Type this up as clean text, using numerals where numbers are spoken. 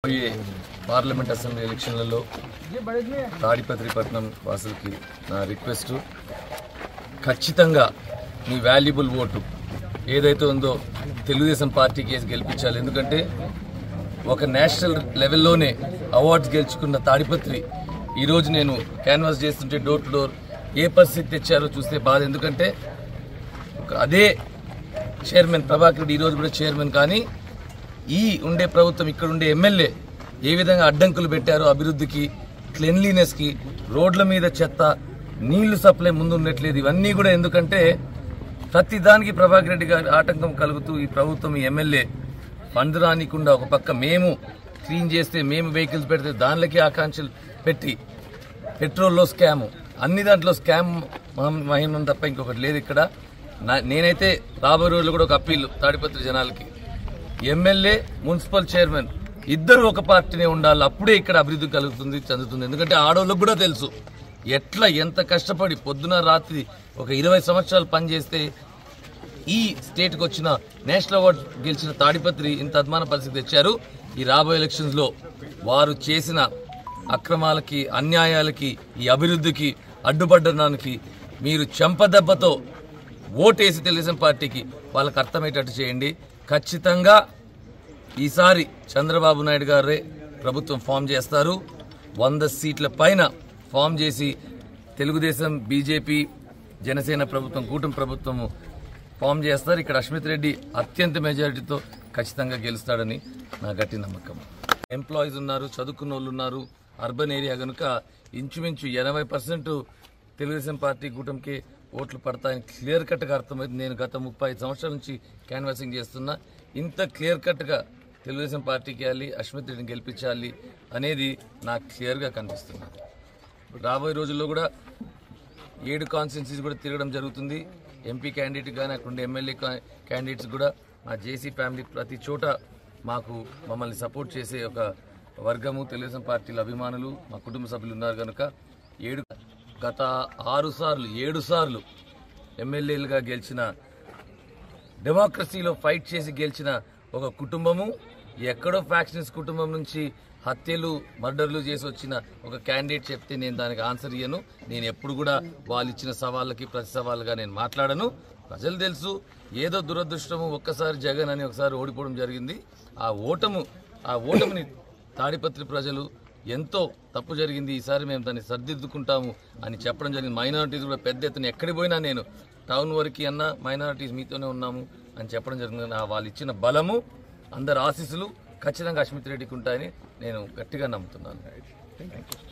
Parliament assembly ఎలక్షన్లలో తాడిపత్రిపట్నం వాసులకి నా request, ఖచ్చితంగా మీ వాల్యుబుల్ ఓటు ఏదైతే ఉందో తెలుగుదేశం పార్టీకి వేసి గెలిపించాలి. ఎందుకంటే ఒక నేషనల్ లెవెల్లోనే అవార్డ్స్ గెలుచుకున్న తాడిపత్రి ఈరోజు నేను క్యాన్వాస్ చేస్తుంటే డోర్ టు డోర్ ఏ పరిస్థితి తెచ్చారో చూస్తే బాధ. ఎందుకంటే అదే చైర్మన్ ప్రభాకర్ రెడ్డి ఈరోజు కూడా చైర్మన్, కానీ ఈ ఉండే ప్రభుత్వం ఇక్కడ ఉండే ఎమ్మెల్యే ఏ విధంగా అడ్డంకులు పెట్టారో అభివృద్ధికి, క్లెన్లీనెస్కి, రోడ్ల మీద చెత్త, నీళ్లు సప్లై ముందు ఉండట్లేదు. ఇవన్నీ కూడా ఎందుకంటే ప్రతి దానికి ప్రభాకర్ రెడ్డి గారి ఆటంకం కలుగుతూ ఈ ప్రభుత్వం, ఈ ఎమ్మెల్యే ఫండ్ రానికుండా ఒక పక్క మేము క్లీన్ చేస్తే, మేము వెహికల్స్ పెడితే దానిలోకి ఆకాంక్షలు పెట్టి పెట్రోల్లో స్కాము, అన్ని దాంట్లో స్కామ్ మహిమం తప్ప ఇంకొకటి లేదు ఇక్కడ. నేనైతే రాబోయే రోజుల్లో కూడా ఒక అప్పీల్ తాడిపత్రి జనాలకి, ఎమ్మెల్యే, మున్సిపల్ చైర్మన్ ఇద్దరు ఒక పార్టీనే ఉండాలి. అప్పుడే ఇక్కడ అభివృద్ధి కలుగుతుంది, చెందుతుంది. ఎందుకంటే ఆడవాళ్ళకు కూడా తెలుసు ఎట్లా ఎంత కష్టపడి పొద్దున రాత్రి ఒక 20 సంవత్సరాలు పనిచేస్తే ఈ స్టేట్కి వచ్చిన నేషనల్ అవార్డు గెలిచిన తాడిపత్రి ఇంత అద్మాన పరిస్థితి తెచ్చారు. ఈ రాబోయే ఎలక్షన్స్ లో వారు చేసిన అక్రమాలకి, అన్యాయాలకి, ఈ అభివృద్ధికి అడ్డుపడ్డానికి మీరు చెంపదెబ్బతో ఓటేసి తెలుగుదేశం పార్టీకి వాళ్ళకి అర్థమయ్యేటట్టు చేయండి. ఖచ్చితంగా ఈసారి చంద్రబాబు నాయుడు గారే ప్రభుత్వం ఫామ్ చేస్తారు. 100 సీట్ల పైన ఫామ్ చేసి తెలుగుదేశం, బీజేపీ, జనసేన ప్రభుత్వం, కూటమి ప్రభుత్వం ఫామ్ చేస్తారు. ఇక్కడ అశ్మిత్ రెడ్డి అత్యంత మెజారిటీతో ఖచ్చితంగా గెలుస్తాడని నా గట్టి నమ్మకం. ఎంప్లాయీస్ ఉన్నారు, చదువుకున్న వాళ్ళు ఉన్నారు. అర్బన్ ఏరియా కనుక ఇంచుమించు 80% తెలుగుదేశం పార్టీ కూటమికి ఓట్లు పడతాయని క్లియర్ కట్గా అర్థమైంది. నేను గత 35 సంవత్సరాల నుంచి క్యాన్వాసింగ్ చేస్తున్నా. ఇంత క్లియర్ కట్గా తెలుగుదేశం పార్టీకి వెళ్ళాలి, అశ్మిత్ రెడ్డిని గెలిపించాలి అనేది నాకు క్లియర్గా కనిపిస్తుంది. రాబోయే రోజుల్లో కూడా 7 కాన్స్టిట్యున్సీస్ కూడా తిరగడం జరుగుతుంది. ఎంపీ క్యాండిడేట్ కానీ అక్కడ ఉండే ఎమ్మెల్యే క్యాండిడేట్స్ కూడా మా జేసీ ఫ్యామిలీ ప్రతి చోట మమ్మల్ని సపోర్ట్ చేసే ఒక వర్గము తెలుగుదేశం పార్టీల అభిమానులు, మా కుటుంబ సభ్యులు ఉన్నారు కనుక గత 7 సార్లు ఎమ్మెల్యేలుగా గెలిచిన, డెమోక్రసీలో ఫైట్ చేసి గెలిచిన ఒక కుటుంబము, ఎక్కడో ఫ్యాక్షన్స్ కుటుంబం నుంచి హత్యలు, మర్డర్లు చేసి వచ్చిన ఒక క్యాండిడేట్ చెప్తే నేను దానికి ఆన్సర్ ఇయ్యను. నేను ఎప్పుడు కూడా వాళ్ళు ఇచ్చిన సవాళ్ళకి ప్రతి సవాళ్ళుగా నేను మాట్లాడను. ప్రజలు తెలుసు, ఏదో దురదృష్టము ఒక్కసారి జగన్ అని ఒకసారి ఓడిపోవడం జరిగింది. ఆ ఓటమిని తాడిపత్రి ప్రజలు ఎంతో తప్పు జరిగింది, ఈసారి మేము దాన్ని సర్దిద్దుకుంటాము అని చెప్పడం జరిగింది. మైనారిటీస్ కూడా పెద్ద ఎత్తున ఎక్కడికి పోయినా నేను టౌన్ వరకు అన్నా మైనారిటీస్ మీతోనే ఉన్నాము అని చెప్పడం జరిగింది. వాళ్ళు ఇచ్చిన బలము, అందరి ఆశీస్సులు ఖచ్చితంగా అశ్మిత్ రెడ్డికి ఉంటాయని నేను గట్టిగా నమ్ముతున్నాను.